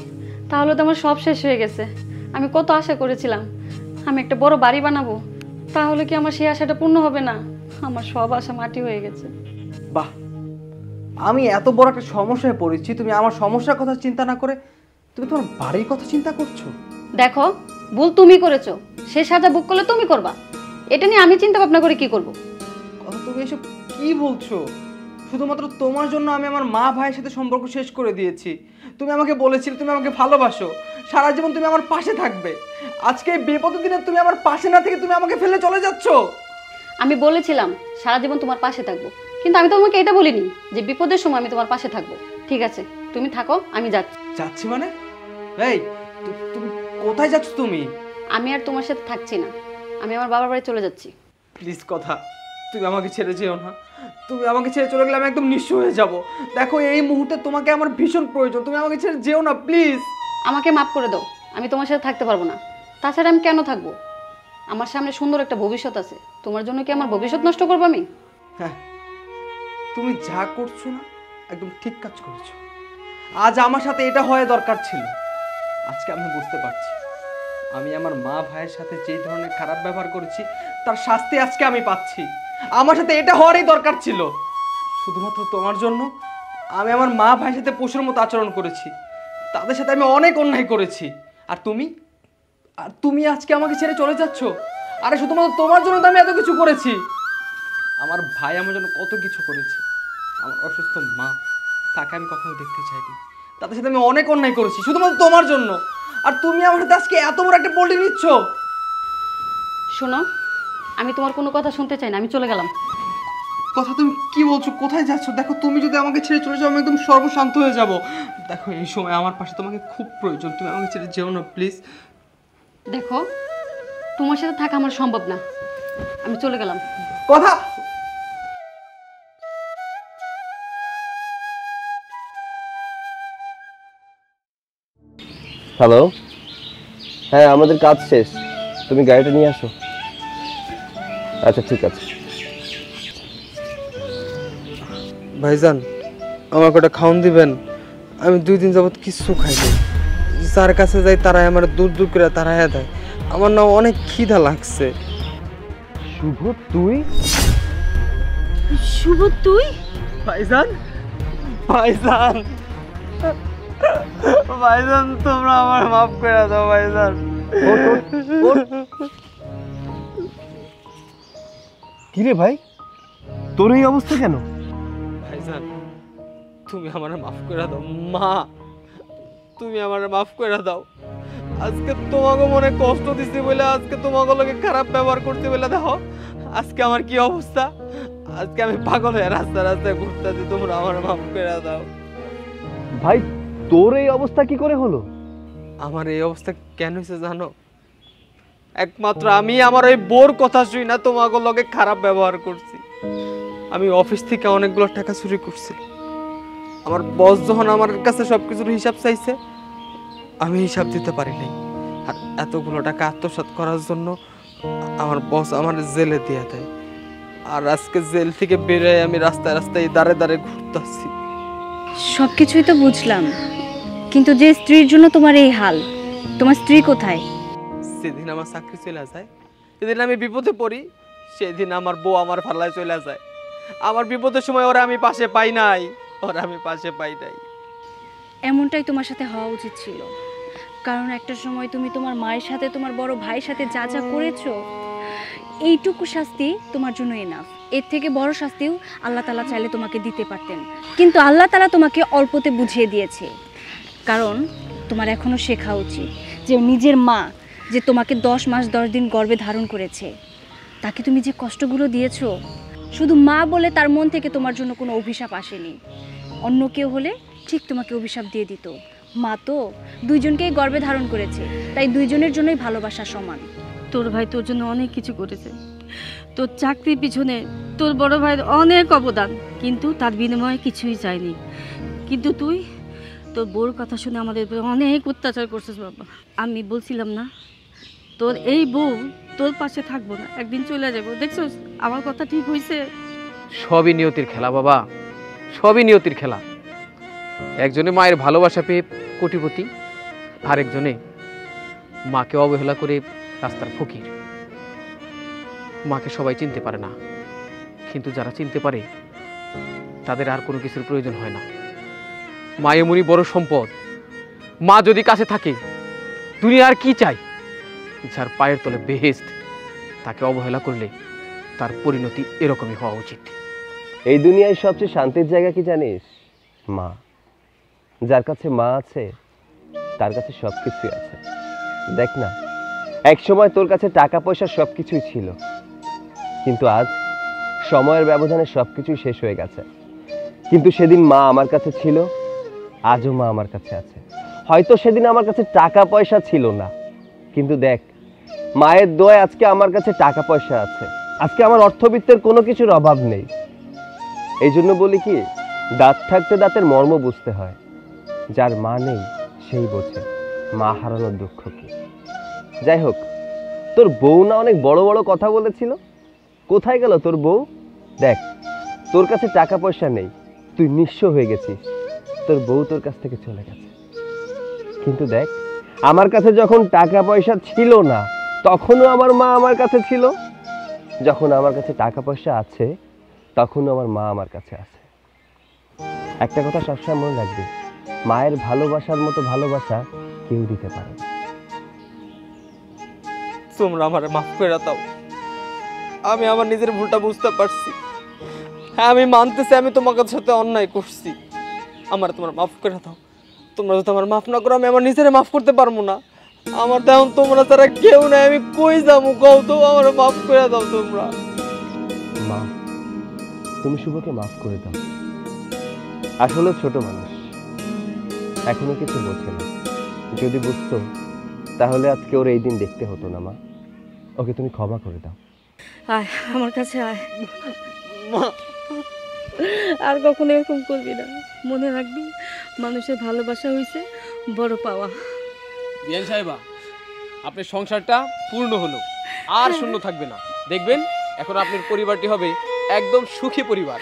তাহলে তো আমার সব শেষ হয়ে গেছে। আমি কত আশা করেছিলাম আমি একটা বড় বাড়ি বানাবো, তাহলে কি আমার সেই আশাটা পূর্ণ হবে না? আমার সব আশা মাটি হয়ে গেছে। বাহ, আমি এত বড় একটা সমস্যায় পড়েছি, তুমি আমার সমস্যার কথা চিন্তা না করে তুমি তোমার বাড়ির কথা চিন্তা করছো। দেখো, ভুল তুমি করেছো, সে সাজা বুক করলে তুমি করবা। এটা নিয়ে আমি চিন্তা ভাবনা করে কি করব? কথা তুমি এসব কি বলছো? শুধুমাত্র তোমার জন্য আমি আমার মা ভাইয়ের সাথে সম্পর্ক শেষ করে দিয়েছি। তুমি আমাকে বলেছিলে তুমি আমাকে ভালোবাসো, সারা জীবন তুমি আমার পাশে থাকবে। আজকে এই বিপদের দিনে তুমি আমার পাশে না থেকে তুমি আমাকে ফেলে চলে যাচ্ছ। আমি বলেছিলাম সারা জীবন তোমার পাশে থাকবো, কিন্তু আমি তোমাকে এটা বলিনি যে বিপদের সময় আমি তোমার পাশে থাকবো। ঠিক আছে, তুমি থাকো, আমি যাচ্ছি। যাচ্ছি মানে? এই, তুমি কোথায় যাচ্ছ? তুমি? আমি আর তোমার সাথে থাকছি না, আমি আমার বাবার বাড়ি চলে যাচ্ছি। প্লিজ কথা, তুমি আমাকে ছেড়ে যেও না। তুমি আমাকে ছেড়ে চলে গেলে আমি একদম নিঃস্ব হয়ে যাব। দেখো, এই মুহূর্তে তোমাকে আমার ভীষণ প্রয়োজন, তুমি আমাকে ছেড়ে যেও না প্লিজ। আমাকে মাফ করে দাও, আমি তোমার সাথে থাকতে পারবো না। তাছাড়া আমি কেন থাকবো? আমার সামনে সুন্দর একটা ভবিষ্যৎ আছে, তোমার জন্য কি আমার ভবিষ্যৎ নষ্ট করবো আমি? হ্যাঁ, তুমি যা করছো না একদম ঠিক কাজ করেছো। আজ আমার সাথে এটা হওয়া দরকার ছিল। আজকে আমি বুঝতে পারছি আমি আমার মা ভাইয়ের সাথে যে ধরনের খারাপ ব্যবহার করেছি তার শাস্তি আজকে আমি পাচ্ছি। আমার সাথে এটা হওয়ারই দরকার ছিল। শুধুমাত্র তোমার জন্য আমি আমার মা ভাইয়ের সাথে পশুর মতো আচরণ করেছি, তাদের সাথে আমি অনেক অন্যায় করেছি। আর তুমি আজকে আমাকে ছেড়ে চলে যাচ্ছ। আরে শুধুমাত্র তোমার জন্য তো আমি এত কিছু করেছি। আমার ভাই আমার জন্য কত কিছু করেছে। আমার অসুস্থ মা, তাকে আমি কখনো দেখতে চাইনি। তাদের সাথে আমি অনেক অন্যায় করেছি শুধুমাত্র তোমার জন্য। আর তুমি আমার সাথে আজকে এত বড় একটা পল্টি নিচ্ছ। শোনো, আমি তোমার কোনো কথা শুনতে চাই না, আমি চলে গেলাম। কথা তুমি কি বলছো? কোথায় যাচ্ছ? দেখো, তুমি যদি আমাকে ছেড়ে চলে যাও আমি একদম সর্বশান্ত হয়ে যাব। দেখো, এই সময় আমার পাশে তোমাকে খুব প্রয়োজন, তুমি আমাকে ছেড়ে যেও না প্লিজ। দেখো, তোমার সাথে থাকা আমার সম্ভব না, আমি চলে গেলাম। কথা হ্যালো, হ্যাঁ আমাদের কাজ শেষ, তুমি গাড়িটা নিয়ে আসো। আচ্ছা ঠিক আছে। ভাইজান, আমাকে ওটা খাওয়ান দিবেন? আমি 2 দিন যাবত কিচ্ছু খাইনি। যার কাছে যাই তারাই আমার দূর দূর করে তাড়াইয়া দেয়। আমার না অনেক খিদা লাগছে। শুভ, তুই? শুভ তুই? ভাইজান, ভাইজান, ভাইজান, তোমরা আমার মাফ করে দাও ভাইজান। কিরে ভাই, তোর এই অবস্থা কেন? ভাইজান, তুমি আমার মাফ করে দাও। মা, তুমি আমার মাফ করে দাও। আজকে তোমাকে মনে কষ্ট দিছি বলে, আজকে তোমাকে লোকে খারাপ ব্যবহার করতে বলে দেখো আজকে আমার কি অবস্থা। আজকে আমি পাগল হয়ে রাস্তায় রাস্তায় ঘুরতেছি, তোমরা আমার মাফ করে দাও। ভাই, তোর এই অবস্থা কি করে হলো? আমার এই অবস্থা কেন হয়েছে জানো? একমাত্র আমি আমার ওই বোর কথা শুই না তোমাকে লোকে খারাপ ব্যবহার করছি। আমি অফিস থেকে অনেকগুলো টাকা চুরি করছি। আমার বস যখন আমার কাছে সবকিছুর হিসাব চাইছে, আমি হিসাব দিতে পারি নাই। আর এতগুলো টাকা আত্মসাৎ করার জন্য আমার বস আমার জেলে দিয়ে দেয়, আর আজকে জেল থেকে বেরোয় আমি রাস্তায় রাস্তায় দাঁড়ে দাঁড়ে ঘুরতেছি। সব কিছুই তো বুঝলাম, কিন্তু যে স্ত্রীর জন্য তোমার এই হাল, তোমার স্ত্রী কোথায়? সেদিন আমার চাকরি চলে যায়, সেদিন আমি বিপদে পড়ি, সেদিন আমার বউ আমার ফালায় চলে যায়। আমার বিপদের সময় ওরা আমি পাশে পাই নাই, ওরা আমি পাশে পাই নাই। এমনটাই তোমার সাথে হওয়া উচিত ছিল, কারণ একটা সময় তুমি তোমার মায়ের সাথে তোমার বড় ভাইয়ের সাথে যা যা করেছো, এইটুকু শাস্তি তোমার জন্য এনাফ। এর থেকে বড় শাস্তিও আল্লাহ তাআলা চাইলে তোমাকে দিতে পারতেন, কিন্তু আল্লাহ তাআলা তোমাকে অল্পতে বুঝিয়ে দিয়েছে। কারণ তোমার এখনো শেখা উচিত যে নিজের মা যে তোমাকে 10 মাস 10 দিন গর্ভে ধারণ করেছে, তাকে তুমি যে কষ্টগুলো দিয়েছো, শুধু মা বলে তার মন থেকে তোমার জন্য কোনো অভিশাপ আসেনি। অন্য কেউ হলে ঠিক তোমাকে অভিশাপ দিয়ে দিত। মা তো দুইজনকেই গর্ভে ধারণ করেছে, তাই দুইজনের জন্যই ভালোবাসা সমান। তোর ভাই তোর জন্য অনেক কিছু করেছে, তোর চাকরির পিছনে তোর বড় ভাইয়ের অনেক অবদান, কিন্তু তার বিনিময়ে কিছুই চাইনি। কিন্তু তুই তোর বউর কথা শুনে আমাদের উপরে অনেক অত্যাচার করছিস বাবা। আমি বলছিলাম না তোর এই বউ তোর পাশে থাকবো না, একদিন চলে যাবো। দেখছোস আমার কথা ঠিক হয়েছে। সবই নিয়তির খেলা বাবা, সবই নিয়তির খেলা। একজনে মায়ের ভালোবাসা পেয়ে কোটিপতি, আরেকজনে মাকে অবহেলা করে রাস্তার ফকির। মাকে সবাই চিনতে পারে না, কিন্তু যারা চিনতে পারে তাদের আর কোনো কিছুর প্রয়োজন হয় না। মা এমনই বড় সম্পদ, মা যদি কাছে থাকে দুনিয়া আর কি চাই। যার পায়ের তলে বেহেশত, তাকে অবহেলা করলে তার পরিণতি এরকমই হওয়া উচিত। এই দুনিয়ায় সবচেয়ে শান্তির জায়গা কি জানিস? মা। যার কাছে মা আছে তার কাছে সব কিছুই আছে। দেখ না, এক সময় তোর কাছে টাকা পয়সা সব কিছুই ছিল, কিন্তু আজ সময়ের ব্যবধানে সব কিছুই শেষ হয়ে গেছে। কিন্তু সেদিন মা আমার কাছে ছিল, আজও মা আমার কাছে আছে। হয়তো সেদিন আমার কাছে টাকা পয়সা ছিল না, কিন্তু দেখ, মায়ের দোয়ায় আজকে আমার কাছে টাকা পয়সা আছে। আজকে আমার অর্থবিত্তের কোনো কিছুর অভাব নেই। এই জন্য বলি কি, দাঁত থাকতে দাঁতের মর্ম বুঝতে হয়। যার মা নেই সেই বোঝে মা হারানোর দুঃখ কি। যাই হোক, তোর বউ না অনেক বড় বড় কথা বলেছিল, কোথায় গেল তোর বউ? দেখ, তোর কাছে টাকা পয়সা নেই, তুই নিঃস্ব হয়ে গেছিস, তোর বউ তোর কাছ থেকে চলে গেছে। কিন্তু দেখ, আমার কাছে যখন টাকা পয়সা ছিল না তখনও আমার মা আমার কাছে ছিল, যখন আমার কাছে টাকা পয়সা আছে তখনও আমার মা আমার কাছে আছে। একটা কথা সবসময় মনে রাখবি, মায়ের ভালোবাসার মতো ভালোবাসা কেউ দিতে পারে না। তোমরা আমার মাফ করে দাও, আমি আমার নিজের ভুলটা বুঝতে পারছি। হ্যাঁ, আমি মানতেছি আমি তোমাদের সাথে অন্যায় করছি, আমার তোমরা মাফ করে দাও। তোমরা যদি আমার মাফ না করো, আমি আমার নিজেরে মাফ করতে পারবো না। আমার তো এখন তোমরা তারা কেউ নাই, আমি কই যাবো কও তো, আমার মাফ করে দাও তোমরা। মা, তুমি শুভকে মাফ করে দাও। আসলে ছোট মানুষ, এখনো কিছু বোঝে না। যদি বুঝতো তাহলে আজকে ওর এই দিন দেখতে হতো না। মা, ওকে তুমি ক্ষমা করে দাও। আয় আমার কাছে আয়, মা, আর কখনো এরকম করবি না। মনে রাখবি, মানুষের ভালোবাসা হয়েছে বড় পাওয়া। বিয়ান সাহেবা, আপনার সংসারটা পূর্ণ হলো, আর শূন্য থাকবে না। দেখবেন এখন আপনার পরিবারটি হবে একদম সুখী পরিবার।